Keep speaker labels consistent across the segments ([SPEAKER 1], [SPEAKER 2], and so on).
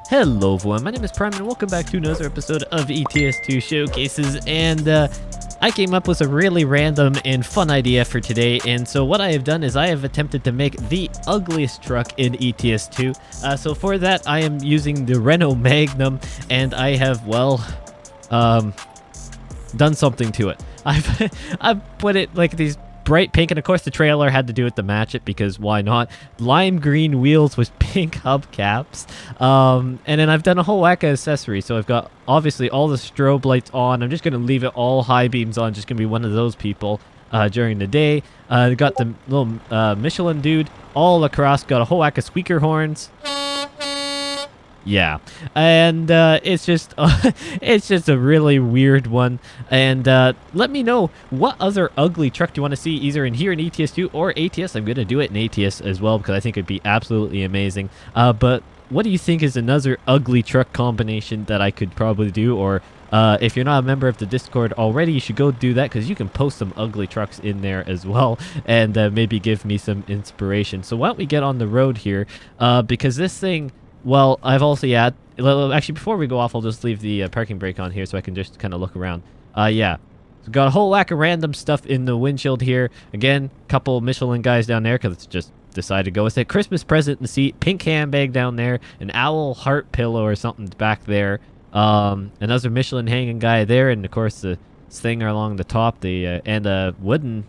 [SPEAKER 1] Hello everyone, my name is Prime and welcome back to another episode of ETS2 Showcases, and I came up with a really random and fun idea for today. And so what I have done is I have attempted to make the ugliest truck in ETS2. So for that I am using the Renault Magnum, and I have, well, done something to it. I've put it like these bright pink, and of course the trailer had to do it to match it because why not? Lime green wheels with pink hubcaps, and then I've done a whole whack of accessories. So I've got obviously all the strobe lights on. I'm just gonna leave it all high beams on, just gonna be one of those people during the day. Got the little Michelin dude all across, got a whole whack of squeaker horns. Yeah, and it's just a really weird one. And let me know what other ugly truck do you want to see either in here in ETS2 or ATS. I'm gonna do it in ATS as well because I think it'd be absolutely amazing. But what do you think is another ugly truck combination that I could probably do? Or if you're not a member of the Discord already, you should go do that because you can post some ugly trucks in there as well, and maybe give me some inspiration. So why don't we get on the road here, because this thing, well, I've also, yeah, actually before we go off, I'll just leave the parking brake on here so I can just kind of look around. Yeah, so got a whole whack of random stuff in the windshield here. Again, couple Michelin guys down there because it's just decided to go with it. Christmas present in the seat, pink handbag down there, an owl heart pillow or something back there. Another Michelin hanging guy there, and of course the thing along the top, and a wooden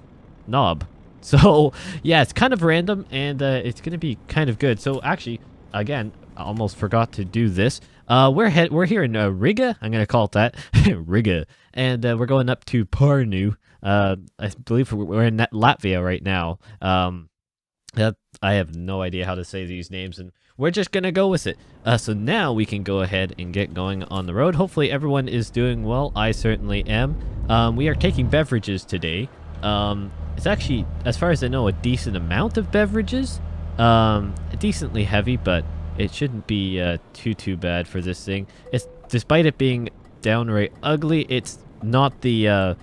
[SPEAKER 1] knob. So yeah, it's kind of random, and it's gonna be kind of good. So actually, again, I almost forgot to do this. We're here in Riga. I'm gonna call it that, Riga, and we're going up to Parnu. I believe we're in Latvia right now. I have no idea how to say these names, and we're just gonna go with it. So now we can go ahead and get going on the road. Hopefully everyone is doing well. I certainly am. We are taking beverages today. It's actually, as far as I know, a decent amount of beverages. Decently heavy, but it shouldn't be too bad for this thing. It's, despite it being downright ugly, it's not the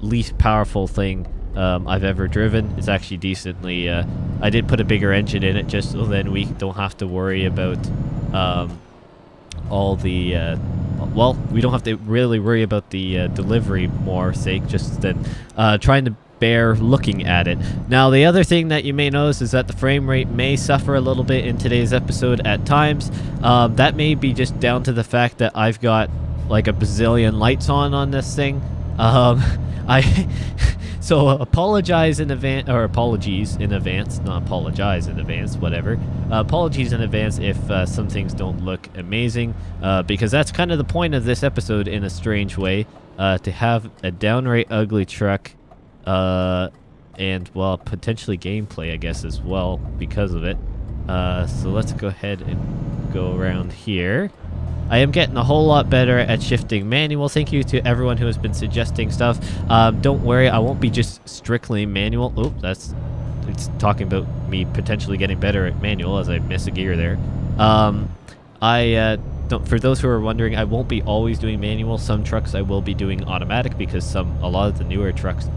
[SPEAKER 1] least powerful thing I've ever driven. It's actually decently, I did put a bigger engine in it just so then we don't have to worry about all the well, we don't have to really worry about the delivery more sake, just than trying to bear looking at it. Now, the other thing that you may notice is that the frame rate may suffer a little bit in today's episode at times. That may be just down to the fact that I've got like a bazillion lights on this thing. So apologize in advance, or apologies in advance, not apologize in advance, whatever. Apologies in advance if some things don't look amazing, because that's kind of the point of this episode in a strange way, to have a downright ugly truck, and, well, potentially gameplay, I guess, as well because of it. So let's go ahead and go around here. I am getting a whole lot better at shifting manual. Thank you to everyone who has been suggesting stuff. Don't worry, I won't be just strictly manual. Oh, it's talking about me potentially getting better at manual as I miss a gear there. For those who are wondering, I won't be always doing manual. Some trucks I will be doing automatic because a lot of the newer trucks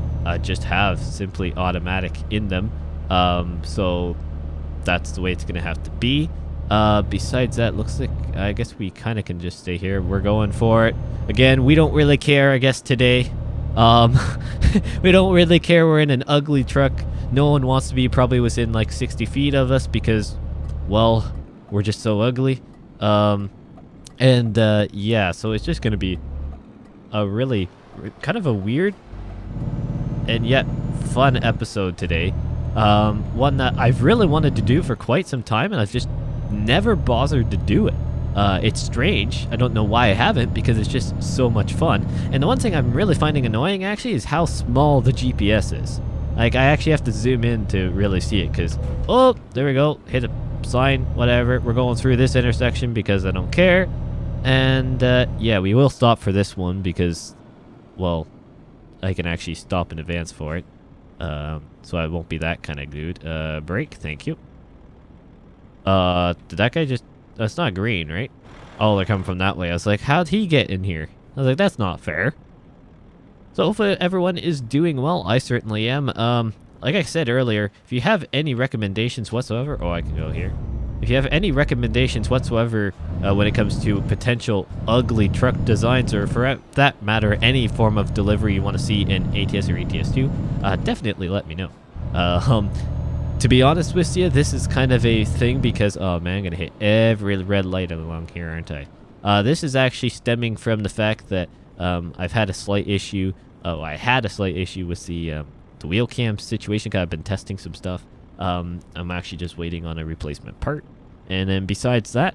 [SPEAKER 1] just have simply automatic in them. So that's the way it's gonna have to be. Besides that, looks like I guess we kind of can just stay here. We're going for it. Again, we don't really care, I guess, today. We don't really care. We're in an ugly truck. No one wants to be probably within like 60 feet of us because, well, we're just so ugly. Yeah, so it's just gonna be a really kind of a weird and yet fun episode today. One that I've really wanted to do for quite some time, and I've just never bothered to do it. It's strange. I don't know why I haven't, because it's just so much fun. And the one thing I'm really finding annoying actually is how small the GPS is. Like, I actually have to zoom in to really see it because, oh, there we go. Hit a sign, whatever. We're going through this intersection because I don't care. And yeah, we will stop for this one because, well, I can actually stop in advance for it. So I won't be that kind of dude. Brake, thank you. Did that guy just... That's not green, right? Oh, they're coming from that way. I was like, how'd he get in here? I was like, that's not fair. So hopefully everyone is doing well. I certainly am. Like I said earlier, if you have any recommendations whatsoever... Oh, I can go here. if you have any recommendations whatsoever when it comes to potential ugly truck designs, or for that matter, any form of delivery you want to see in ATS or ETS2, definitely let me know. To be honest with you, this is kind of a thing because, oh man, I'm going to hit every red light along here, aren't I? This is actually stemming from the fact that I've had a slight issue. I had a slight issue with the wheel cam situation because I've been testing some stuff. I'm actually just waiting on a replacement part. And then besides that,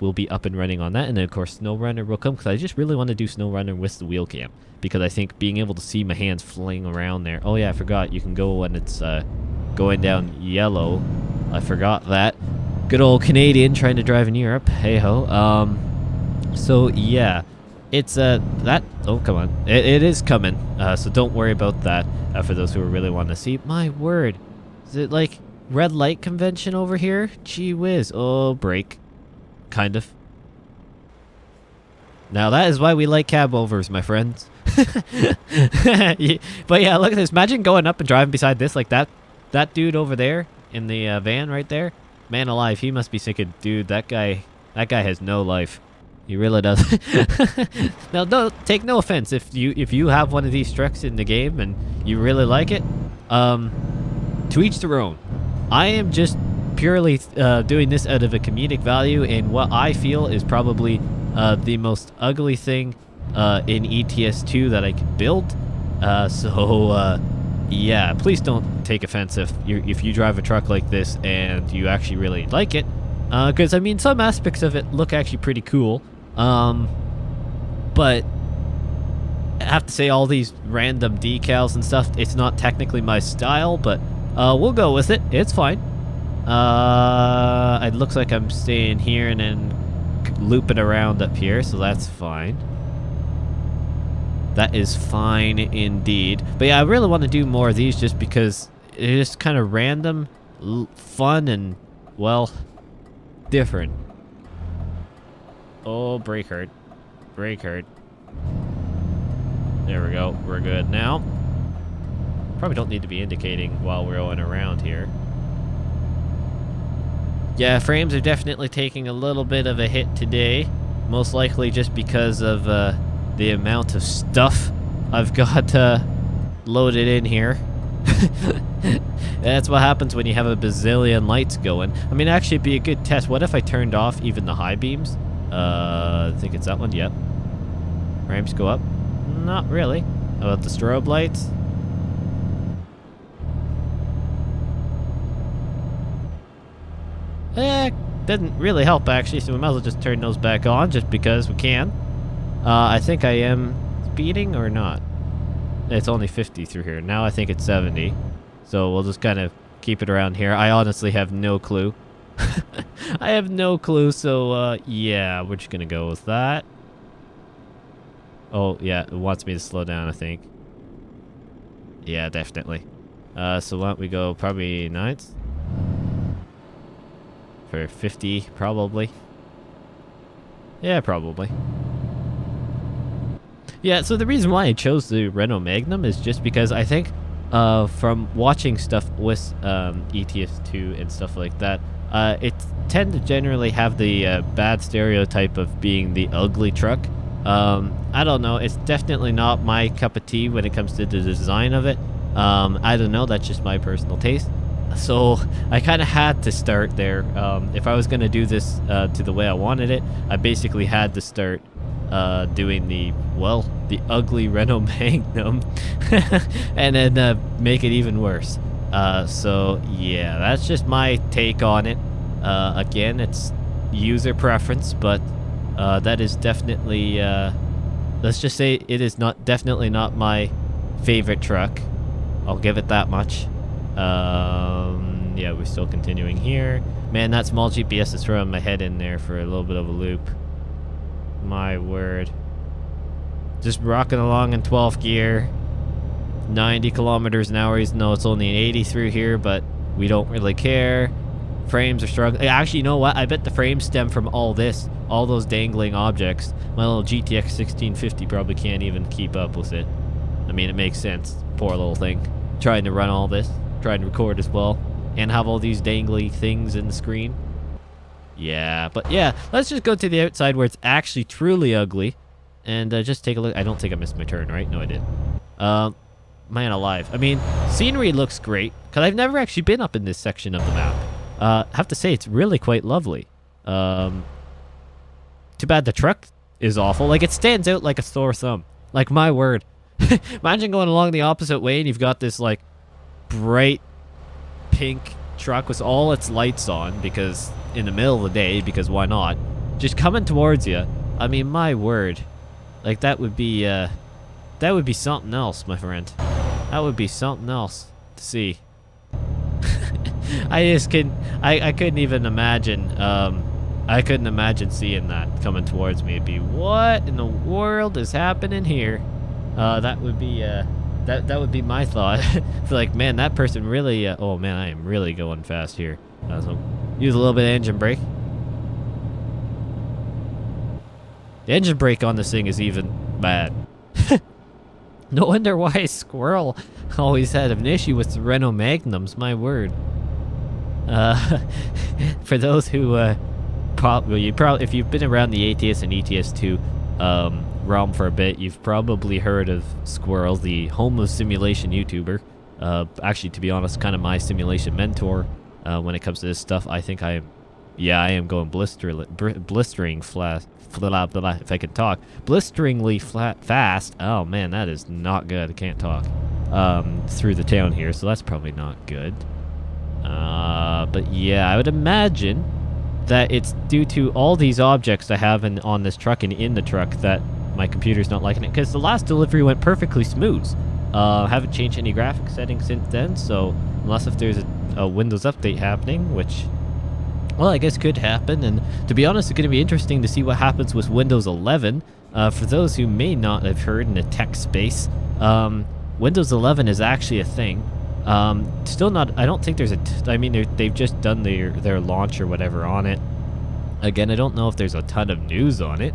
[SPEAKER 1] we'll be up and running on that. And then, of course, SnowRunner will come because I just really want to do SnowRunner with the wheel cam because I think being able to see my hands flying around there. Oh, yeah, I forgot. You can go when it's going down yellow. I forgot that. Good old Canadian trying to drive in Europe. Hey-ho. So, yeah. It's that. Oh, come on. It is coming. So don't worry about that for those who really want to see. My word. Is it like red light convention over here? Gee whiz. Oh, break. Kind of. Now that is why we like cab overs, my friends. But yeah, look at this. Imagine going up and driving beside this like that. That dude over there in the van right there. Man alive, he must be thinking, dude, that guy has no life. He really does. Now, don't take no offense if you have one of these trucks in the game and you really like it. To each their own. I am just purely doing this out of a comedic value and what I feel is probably the most ugly thing in ETS2 that I can build. Yeah, please don't take offense if you drive a truck like this and you actually really like it. Because, I mean, some aspects of it look actually pretty cool. But I have to say all these random decals and stuff, it's not technically my style, but we'll go with it. It's fine. It looks like I'm staying here and then looping around up here, so that's fine. That is fine indeed. But yeah, I really want to do more of these just because it's just kind of random, fun, and, well, different. Oh, brake hard. Brake hard. There we go. We're good now. Probably don't need to be indicating while we're going around here. Yeah, frames are definitely taking a little bit of a hit today. Most likely just because of the amount of stuff I've got loaded in here. That's what happens when you have a bazillion lights going. I mean, actually, it'd be a good test. What if I turned off even the high beams? I think it's that one. Yep. Ramps go up. Not really. How about the strobe lights? Didn't really help actually, so we might as well just turn those back on just because we can. I think I am speeding or not. It's only 50 through here. Now I think it's 70. So we'll just kind of keep it around here. I honestly have no clue. I have no clue, so yeah, we're just gonna go with that. Oh, yeah, it wants me to slow down, I think. Yeah, definitely. So why don't we go probably 9th? For 50, probably. Yeah, probably. Yeah, so the reason why I chose the Renault Magnum is just because I think from watching stuff with ETS2 and stuff like that, it tend to generally have the bad stereotype of being the ugly truck. I don't know, it's definitely not my cup of tea when it comes to the design of it. I don't know, that's just my personal taste. So I kind of had to start there. If I was going to do this to the way I wanted it, I basically had to start doing the ugly Renault Magnum and then make it even worse. So yeah, that's just my take on it. Again, it's user preference, but that is definitely, let's just say it is definitely not my favorite truck. I'll give it that much. Yeah, we're still continuing here. Man, that small GPS is throwing my head in there for a little bit of a loop. My word. Just rocking along in 12th gear. 90 kilometers an hour, even though it's only an 80 through here, but we don't really care. Frames are struggling. Actually, you know what? I bet the frames stem from all this. All those dangling objects. My little GTX 1650 probably can't even keep up with it. I mean, it makes sense. Poor little thing. Trying to run all this. Trying to record as well. And have all these dangly things in the screen. Yeah, but yeah, let's just go to the outside where it's actually truly ugly. And just take a look. I don't think I missed my turn, right? No, I did. Man alive. I mean, scenery looks great, because I've never actually been up in this section of the map. I have to say, it's really quite lovely. Too bad the truck is awful. Like, it stands out like a sore thumb. Like, my word. Imagine going along the opposite way and you've got this, like, bright pink truck with all its lights on, because in the middle of the day, because why not? Just coming towards you. I mean, my word. Like, that would be something else, my friend. That would be something else to see. I couldn't even imagine, I couldn't imagine seeing that coming towards me. It'd be, what in the world is happening here? That would be, that would be my thought. Feel like, man, that person really, oh man, I am really going fast here. So use a little bit of engine brake. The engine brake on this thing is even bad. No wonder why Squirrel always had an issue with the Renault Magnums, my word. For those who, if you've been around the ATS and ETS2 realm for a bit, you've probably heard of Squirrel, the home of simulation YouTuber. Actually, to be honest, kind of my simulation mentor when it comes to this stuff. I think I am going blistering flat. If I can talk. Blisteringly fast. Oh man, that is not good. I can't talk. Through the town here, so that's probably not good. But yeah, I would imagine that it's due to all these objects I have on this truck and in the truck that my computer's not liking it, because the last delivery went perfectly smooth. Haven't changed any graphic settings since then, so unless if there's a Windows update happening, which, well, I guess could happen. And to be honest, it's going to be interesting to see what happens with Windows 11. For those who may not have heard in the tech space, Windows 11 is actually a thing. Still not, I don't think there's I mean, they've just done their launch or whatever on it. Again, I don't know if there's a ton of news on it.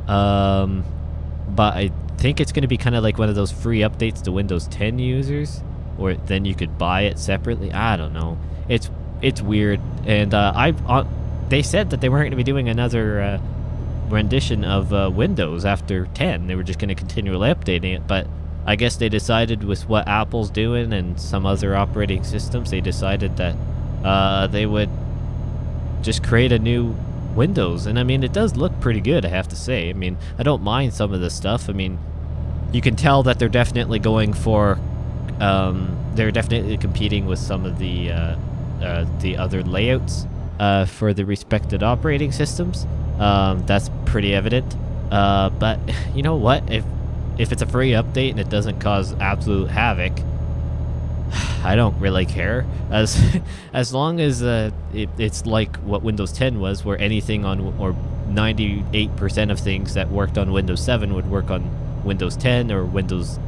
[SPEAKER 1] But I think it's going to be kind of like one of those free updates to Windows 10 users, or then you could buy it separately. I don't know. It's weird, and they said that they weren't going to be doing another rendition of Windows after 10. They were just going to continually updating it, but I guess they decided with what Apple's doing and some other operating systems, they decided that they would just create a new Windows. And I mean, it does look pretty good, I have to say. I mean, I don't mind some of this stuff. I mean, you can tell that they're definitely going for, they're definitely competing with some of the other layouts for the respected operating systems. That's pretty evident. But you know what? If it's a free update and it doesn't cause absolute havoc, I don't really care. As long as it's like what Windows 10 was, where anything on, or 98% of things that worked on Windows 7 would work on Windows 10 or Windows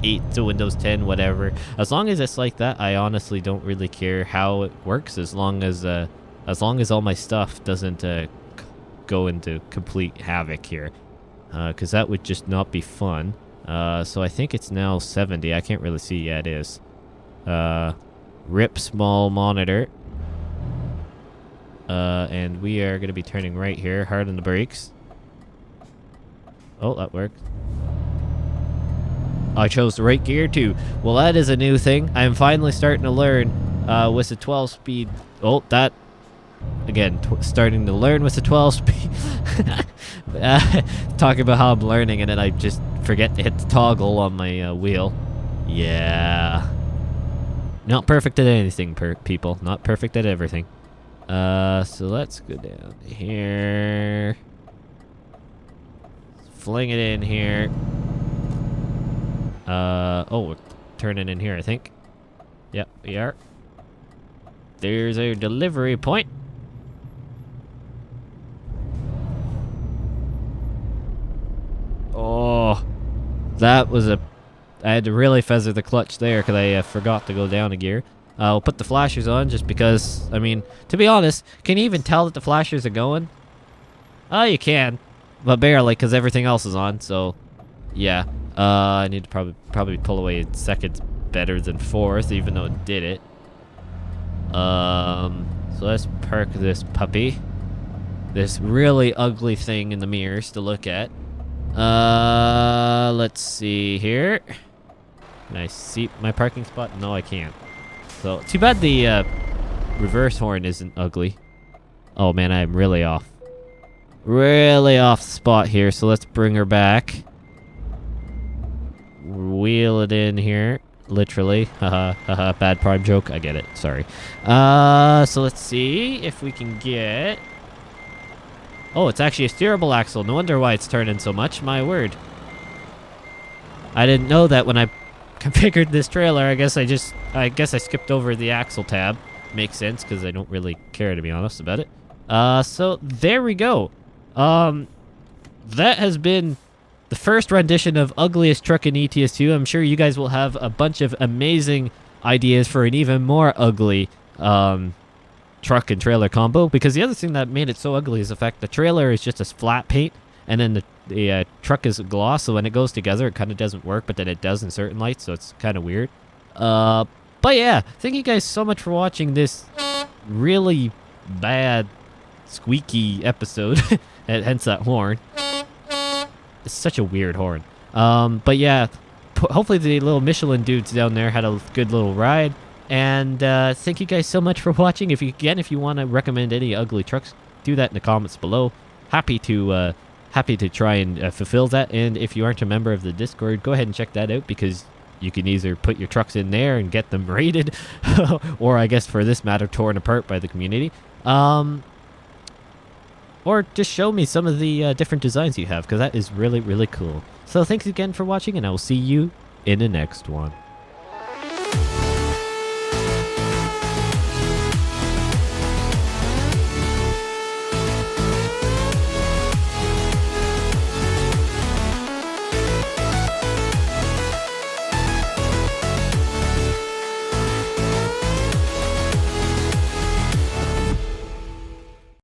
[SPEAKER 1] 8 to Windows 10, whatever. As long as it's like that, I honestly don't really care how it works, as long as all my stuff doesn't go into complete havoc here, because that would just not be fun. So I think it's now 70. I can't really see. Yeah, it is. Rip small monitor. And we are going to be turning right here, hard on the brakes. Oh, that worked. I chose the right gear too. Well, that is a new thing. I'm finally starting to learn with the 12 speed. Oh, that again, starting to learn with the 12 speed. Talking about how I'm learning, and then I just forget to hit the toggle on my wheel. Yeah. Not perfect at anything, people. Not perfect at everything. So let's go down here. Fling it in here. Oh, we're turning in here, I think. Yep, we are. There's our delivery point. Oh, that was I had to really feather the clutch there because I forgot to go down a gear. I'll put the flashers on just because, I mean, to be honest, can you even tell that the flashers are going? Oh, you can, but barely, because everything else is on, so yeah. I need to probably pull away seconds better than fourth, even though it did it. So let's park this puppy. this really ugly thing in the mirrors to look at. Let's see here. Can I see my parking spot? No, I can't. So, too bad the reverse horn isn't ugly. Oh man, I am really off. Really off the spot here, so let's bring her back. Wheel it in here. Literally. Haha, haha, bad prime joke. I get it. Sorry. So let's see if we can get... Oh, it's actually a steerable axle. No wonder why it's turning so much. My word. I didn't know that when I configured this trailer. I guess I skipped over the axle tab. Makes sense, because I don't really care, to be honest, about it. So there we go. That has been the first rendition of Ugliest Truck in ETS2. I'm sure you guys will have a bunch of amazing ideas for an even more ugly truck and trailer combo, because the other thing that made it so ugly is the fact the trailer is just a flat paint, and then the truck is gloss, so when it goes together it kind of doesn't work, but then it does in certain lights, so it's kind of weird. But yeah, thank you guys so much for watching this really bad squeaky episode. Hence that horn. It's such a weird horn. But yeah, hopefully the little Michelin dudes down there had a good little ride. And thank you guys so much for watching. If you want to recommend any ugly trucks, do that in the comments below. Happy to try and fulfill that. And if you aren't a member of the Discord, go ahead and check that out, because you can either put your trucks in there and get them rated, or I guess for this matter, torn apart by the community. Or just show me some of the different designs you have, because that is really, really cool. So thanks again for watching, and I will see you in the next one.